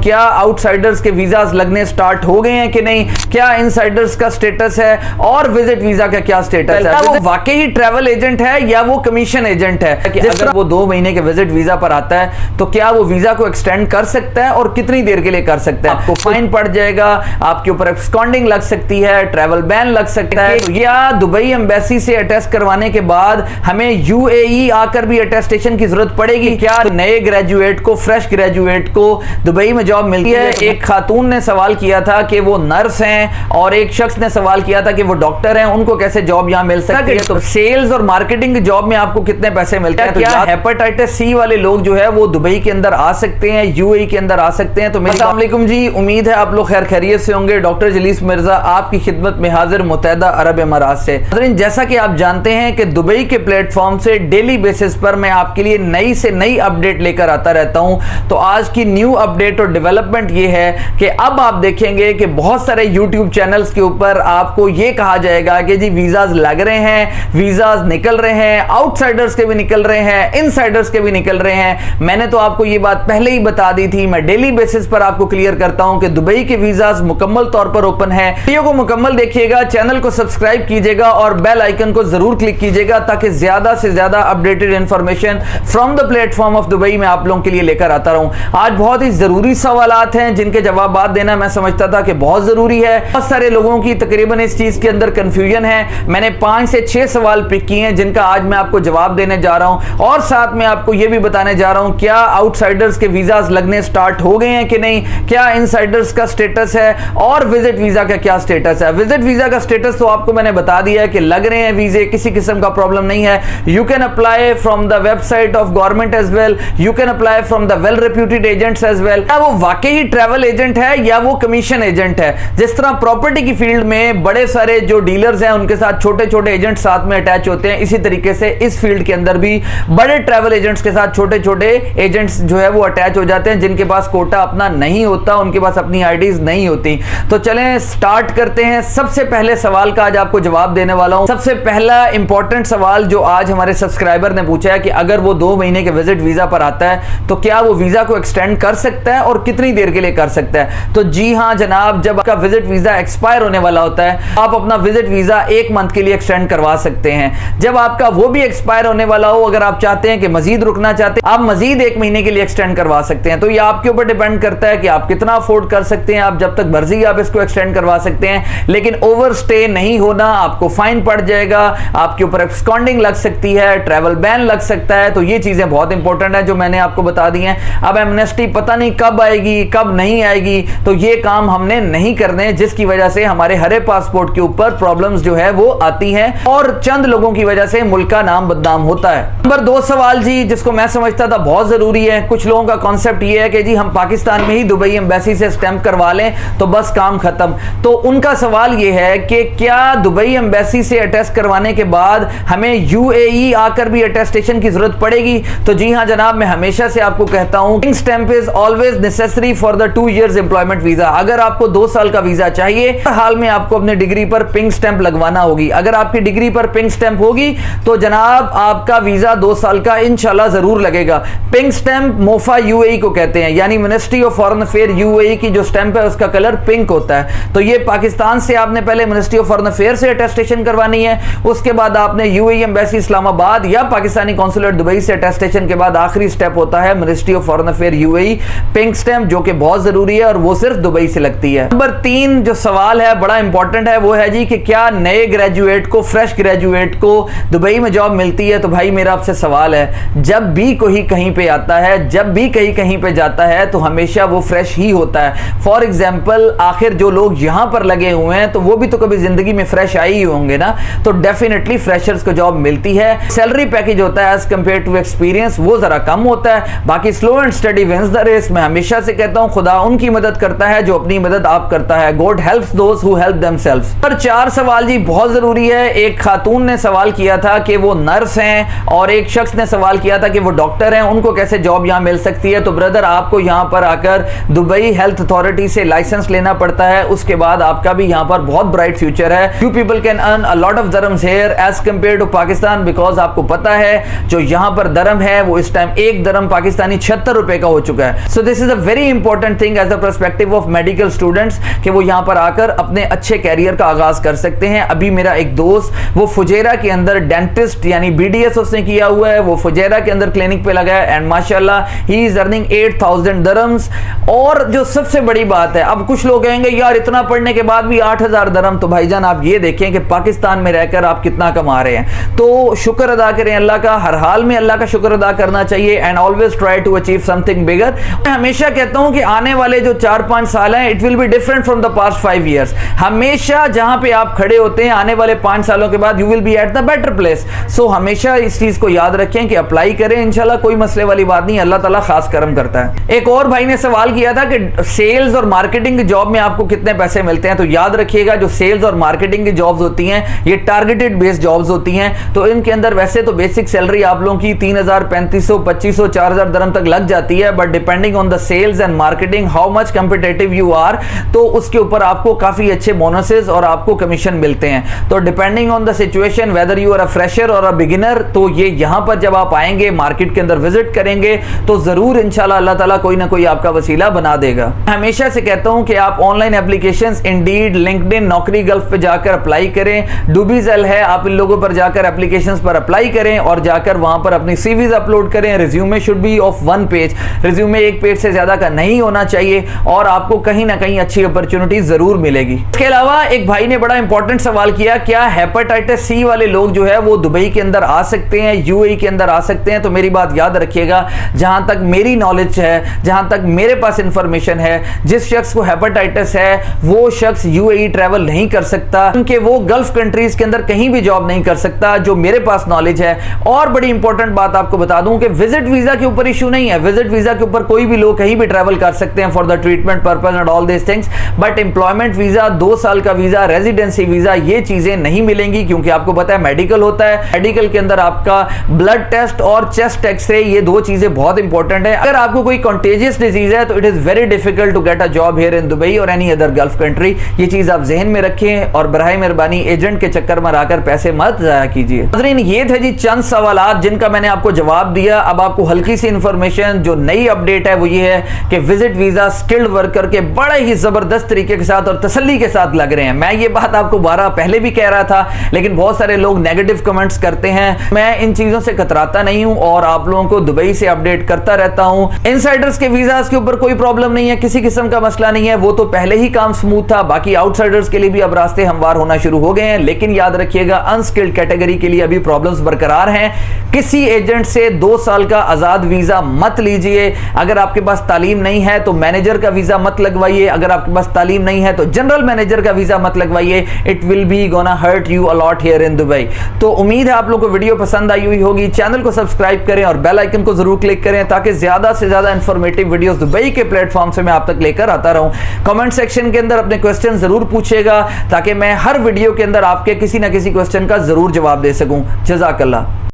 क्या आउटसाइडर्स के वीजाज लगने स्टार्ट हो गए हैं कि नहीं, क्या इनसाइडर्स का स्टेटस है और विजिट वीजा का क्या स्टेटस है, वो वाकई ही ट्रैवल एजेंट है या वो कमीशन एजेंट है कि अगर वो 2 महीने के विजिट वीजा पर आता है तो क्या वो वीजा को एक्सटेंड कर सकता है और कितनी देर के लिए कर सकता है। आपको फाइन पड़ जाएगा, आपके ऊपर एब्सकॉन्डिंग लग सकती है, ट्रैवल बैन लग सकता है। तो या दुबई एम्बेसी से अटेस्ट करवाने के बाद हमें यूएई आकर भी अटेस्टेशन की जरूरत पड़ेगी। क्या नए ग्रेजुएट को, फ्रेश ग्रेजुएट को दुबई में जॉब मिलती है? एक खातून ने सवाल किया था कि वो नर्स हैं और एक शख्स ने सवाल किया था कि वो डॉक्टर हैं, उनको कैसे जॉब यहां मिल सकती है। तो सेल्स और मार्केटिंग की जॉब में आपको कितने पैसे मिलते हैं? तो क्या हेपेटाइटिस सी वाले लोग जो है वो दुबई के अंदर आ सकते हैं, यूएई के अंदर आ सकते हैं? तो अस्सलाम वालेकुम जी, उम्मीद है आप लोग खैर खैरियत से होंगे। डॉक्टर जलीस मिर्जा आपकी खिदमत में हाजिर मुत्तहदा अरब अमारात से। जैसा कि आप जानते हैं कि दुबई के प्लेटफॉर्म से डेली बेसिस पर मैं आपके लिए नई से नई अपडेट लेकर आता रहता हूं। तो आज की न्यू अपडेट और डेवलपमेंट ये है कि अब आप देखेंगे कि बहुत सारे यूट्यूब चैनल्स के ऊपर आपको ये कहा जाएगा कि जी वीजाज लग रहे हैं, वीजाज निकल रहे हैं, आउटसाइडर्स के भी निकल रहे हैं, इनसाइडर्स के भी निकल रहे हैं। मैंने तो आपको ये बात पहले ही बता दी थी, मैं डेली बेसिस पर आपको क्लियर करता हूं कि दुबई के वीजाज मुकम्मल तौर पर ओपन है। वीडियो को मुकम्मल देखिएगा, चैनल को सब्सक्राइब कीजिएगा और बेल आइकन को जरूर क्लिक कीजिएगा ताकि ज्यादा से ज्यादा updated information from the platform of Dubai में आप लोगों के लिए लेकर आता रहूं। आज बहुत ही जरूरी सवालात हैं जिनके जवाब देना मैं समझता था कि बहुत जरूरी है। बहुत सारे लोगों की तकरीबन इस चीज के अंदर कंफ्यूजन है। मैंने 5 से 6 सवाल पिक किए हैं जिनका आज मैं आपको जवाब देने जा रहा हूं और साथ में आपको यह भी बताने जा रहा हूं क्या आउटसाइडर्स के वीजाज लगने स्टार्ट हो गए हैं कि नहीं, क्या इनसाइडर्स का स्टेटस है और विजिट वीजा का क्या स्टेटस है। विजिट वीजा का स्टेटस तो आपको मैंने बता दिया है कि लग रहे हैं वीजे, किसी किस्म का प्रॉब्लम नहीं है। You can apply from the website of government as well, you can apply from the well reputed agents as well. क्या वो वाकई ही ट्रैवल एजेंट है या वो कमीशन एजेंट है? जिस तरह प्रॉपर्टी की फील्ड में बड़े सारे जो डीलर्स हैं उनके साथ छोटे छोटे एजेंट साथ में अटैच होते हैं, इसी तरीके से इस फील्ड के अंदर भी बड़े ट्रैवल एजेंट्स के साथ छोटे छोटे एजेंट्स जो है वो अटैच हो जाते हैं जिनके पास कोटा अपना नहीं होता, उनके पास अपनी आईडीज नहीं होती। तो चलें स्टार्ट करते हैं। सबसे पहले सवाल का आज आपको जवाब देने वाला हूं। सबसे पहला इंपॉर्टेंट सवाल जो आज हमारे सब्सक्राइबर ने पूछा है कि अगर वो 2 महीने के विजिट वीजा पर आता है तो क्या वो वीजा को एक्सटेंड कर सकता है और कितनी देर के लिए कर सकता है? तो जी हां जनाब, जब आपका विजिट वीजा एक्सपायर होने वाला होता है आप अपना विजिट वीजा 1 मंथ के लिए एक्सटेंड करवा सकते हैं। जब आपका वो भी एक्सपायर होने वाला हो, अगर आप चाहते हैं कि मजीद रुकना चाहते हैं, आप मजीद 1 महीने के लिए एक्सटेंड करवा सकते हैं। तो ये आपके ऊपर डिपेंड करता है कि आप कितना अफोर्ड कर सकते हैं। आप जब तक मर्जी आप इसको एक्सटेंड करवा सकते हैं, लेकिन ओवर स्टे नहीं होना, आपको फाइन पड़ जाएगा, आपके ऊपर एब्सकॉन्डिंग लग सकती है, ट्रैवल बैन लग सकता है। तो ये चीजें बहुत इंपॉर्टेंट है जो मैंने आपको बता दी हैं। अब एमनेस्टी पता नहीं कब आएगी कब नहीं आएगी, तो ये काम हमने नहीं करने, जिसकी वजह से हमारे हरे पासपोर्ट के ऊपर प्रॉब्लम्स जो है वो आती हैं और चंद लोगों की वजह से मुल्क का नाम बदनाम होता है। नंबर 2 सवाल जी, जिसको मैं समझता था बहुत जरूरी है। कुछ लोगों का कॉन्सेप्ट ये है कि जी हम पाकिस्तान में ही दुबई एम्बेसी से स्टैंप करवा लें तो बस काम खत्म। तो उनका सवाल ये है कि क्या दुबई एम्बेसी से अटेस्ट करवाने के बाद हमें यूएई आकर भी अटेस्टेशन की जरूरत पड़ेगी? तो जी हां जनाब, मैं हमेशा से आपको कहता हूं pink stamp is always necessary for the 2 years employment visa. अगर आपको 2 साल का वीजा चाहिए, हर हाल में आपको अपने डिग्री पर पिंक स्टैंप लगवाना होगी। अगर आपकी डिग्री पर पिंक स्टैंप होगी तो जनाब आपका वीजा 2 साल का इंशाल्लाह जरूर लगेगा। पिंक स्टैंप मोफा यूएई को कहते हैं, यानी ministry of foreign affair UAE की जो स्टैंप है उसका कलर पिंक होता है। तो ये पाकिस्तान से आपने पहले मिनिस्ट्री ऑफ फॉरेन अफेयर से अटेस्टेशन करवानी है, उसके बाद आपने यूएई एम्बेसी इस्लामाबाद या पाकिस्तानी कॉन्सुलेट दुबई से अटेस्टेशन के बाद आखिरी स्टेप होता है ministry of foreign affair UAE pink stamp, जो कि बहुत जरूरी है और वो सिर्फ दुबई से लगती है। नंबर 3 जो सवाल है बड़ा इंपॉर्टेंट है, वो है जी कि क्या नए ग्रेजुएट को, फ्रेश ग्रेजुएट को दुबई में जॉब मिलती है? तो भाई मेरा आपसे सवाल है, जब भी कोई कहीं पे आता है, जब भी कहीं पे जाता है तो हमेशा वो फ्रेश ही होता है। फॉर एग्जाम्पल आखिर जो लोग यहां पर लगे हुए हैं तो वो भी तो कभी जिंदगी में फ्रेश आए ही होंगे ना, तो डेफिनेटली फ्रेशर्स को जॉब मिलती है। सैलरी पैकेज होता है एज कंपेयर टू एक्सपीरियंस वो जरा कम होता है। बाकी slow and study wins the race. मैं हमेशा से कहता हूं खुदा उनकी मदद करता है जो अपनी मदद आप करता है। God helps those who help themselves. पर 4 सवाल जी बहुत जरूरी है। एक खातून ने सवाल किया था कि वो नर्स हैं और एक शख्स ने सवाल किया था कि वो डॉक्टर हैं, उनको कैसे जॉब यहां मिल सकती है? तो ब्रदर आपको यहां पर आकर दुबई हेल्थ अथॉरिटी से लाइसेंस लेना पड़ता है, उसके बाद आपका भी यहां पर बहुत ब्राइट फ्यूचर है। You people can earn a lot of dirhams here as compare to Pakistan, because आपको पता है जो यहां पर दरम है वो इस टाइम 1 दरम पाकिस्तानी 76 रुपए का हो चुका है। So this is a very very important thing as a perspective of medical students कि वो यहाँ पर आकर अपने अच्छे कैरियर का आगाज कर सकते हैं। अभी मेरा एक दोस्त वो फुजेरा के अंदर डेंटिस्ट यानी BDS उसने किया हुआ है, वो फुजेरा के अंदर क्लिनिक पे लगा है एंड माशाल्लाह ही इज अर्निंग 8000 दरम्स। और जो सबसे बड़ी बात है, अब कुछ लोग कहेंगे यार इतना पढ़ने के बाद भी 8000 दरम, तो भाईजान आप ये देखें कि पाकिस्तान में रहकर आप कितना कमा रहे हैं। तो शुक्र अदा करें अल्लाह का, हर हाल में अल्लाह का शुक्र अदा करना चाहिए and always try to achieve something bigger. मैं हमेशा कहता हूं कि आने वाले जो 4-5 साल हैं it will be different from the past 5 years. हमेशा जहां पे आप खड़े होते हैं आने वाले 5 सालों के बाद you will be at the better place. So हमेशा इस चीज को याद रखें कि अप्लाई करें, इंशाल्लाह कोई मसले वाली बात नहीं, अल्लाह ताला खास करम करता है। एक और भाई ने सवाल किया था कि सेल्स और मार्केटिंग की जॉब में आपको कितने पैसे मिलते हैं। तो याद रखिएगा जो सेल्स और मार्केटिंग की जॉब्स होती हैं ये टारगेटेड बेस्ड जॉब्स होती हैं। तो इनके अंदर वैसे तो बेसिक सैलरी आप लोगों की 3000, 3500, 2500, 4000 दरम तक लग जाती है, but depending on the sales and marketing how much competitive you are, तो उसके ऊपर आपको काफी अच्छे बोनसेस और आपको कमीशन मिलते हैं। तो depending on the situation whether you are a fresher और अ बिगिनर, तो ये यहां पर जब आप आएंगे मार्केट के अंदर विजिट करेंगे तो जरूर इंशाल्लाह अल्लाह ताला कोई ना कोई आपका वसीला बना देगा। हमेशा से कहता हूं कि आप ऑनलाइन एप्लीकेशंस इंडीड, लिंक्डइन, नौकरी गल्फ पे जाकर अप्लाई करें। डूबीजेल है, आप इन लोगों पर जाकर एप्लीकेशंस पर अप्लाई करें और जाकर वहां पर अपनी सीवीज अपलोड करें। Resume should be of 1 page, resume 1 page से ज्यादा का नहीं होना चाहिए और आपको कहीं ना कहीं अच्छी अपॉर्चुनिटी जरूर मिलेगी। इसके अलावा एक भाई ने बड़ा इंपॉर्टेंट सवाल किया, क्या हेपेटाइटिस सी वाले लोग जो है वो दुबई के अंदर आ सकते हैं, यूएई के अंदर आ सकते हैं। तो मेरी बात याद रखिएगा, जहां तक मेरी नॉलेज है, जहां तक मेरे पास इंफॉर्मेशन है, जिस शख्स को हेपेटाइटिस है वो शख्स यूएई ट्रैवल नहीं कर सकता, क्योंकि वो गल्फ कंट्रीज के अंदर कहीं भी जॉब नहीं कर सकता, जो मेरे पास नॉलेज है। और बड़ी इंपॉर्टेंट बात आपको बता दूं कि विजिट वीजा के ऊपर इशू नहीं है, विजिट वीजा के ऊपर कोई भी लोग कहीं भी ट्रैवल कर सकते हैं for the treatment purpose and all this things, but employment visa, 2 साल का वीजा, रेजिडेंसी वीजा, ये चीजें नहीं मिलेंगी, क्योंकि आपको पता है मेडिकल होता है, मेडिकल के अंदर आपका ब्लड टेस्ट और चेस्ट एक्सरे, ये 2 चीजें बहुत इंपॉर्टेंट है। अगर आपको कोई कंटेजियस डिजीज है तो it is very difficult to get a job here in Dubai और एनी अदर गल्फ कंट्री। ये चीज आप जहन में रखें और बराए मेहरबानी एजेंट के चक्कर में आकर पैसे मत जाया कीजिए। नाज़रीन, ये थे जी चंद सवालात जिनका मैंने आपको जवाब दिया। अब आपको हल्की सी इंफॉर्मेशन जो नई अपडेट है वो ये है कि विजिट वीजा स्किल्ड वर्कर के बड़े ही जबरदस्त तरीके के साथ और तसल्ली के साथ लग रहे हैं। मैं ये बात आपको 12 पहले भी कह रहा था, लेकिन बहुत सारे लोग नेगेटिव कमेंट्स करते हैं। मैं इन चीजों से कतराता नहीं हूं और आप लोगों को दुबई से अपडेट करता रहता हूं। इनसाइडर्स के वीजास के ऊपर कोई प्रॉब्लम नहीं है, किसी किस्म का मसला नहीं है, वो तो पहले ही काम स्मूथ था। बाकी आउटसाइडर्स के लिए भी अब रास्ते हमवार होना शुरू हो गए हैं, लेकिन याद रखिएगा अनस्किल्ड कैटेगरी के लिए अभी प्रॉब्लम्स बरकरार हैं। किसी एजेंट से 2 साल का आजाद वीजा मत लीजिए। अगर आपके पास तालीम नहीं है तो मैनेजर का वीजा मत लगवाइए, अगर आपके पास तालीम नहीं है तो जनरल मैनेजर का वीजा मत लगवाइए। It will be gonna hurt you a lot here in Dubai. तो उम्मीद है आप लोगों को वीडियो पसंद आई हुई होगी। चैनल को सब्सक्राइब करें और बेल आइकन को जरूर क्लिक करें ताकि ज्यादा से ज्यादा इंफॉर्मेटिव वीडियोस दुबई के प्लेटफॉर्म से मैं आप तक लेकर आता रहूं। कमेंट सेक्शन के अंदर अपने क्वेश्चन जरूर पूछेगा ताकि मैं हर वीडियो के अंदर आपके किसी ना किसी क्वेश्चन का जरूर जवाब दे सकूं। जज़ाकल्लाह।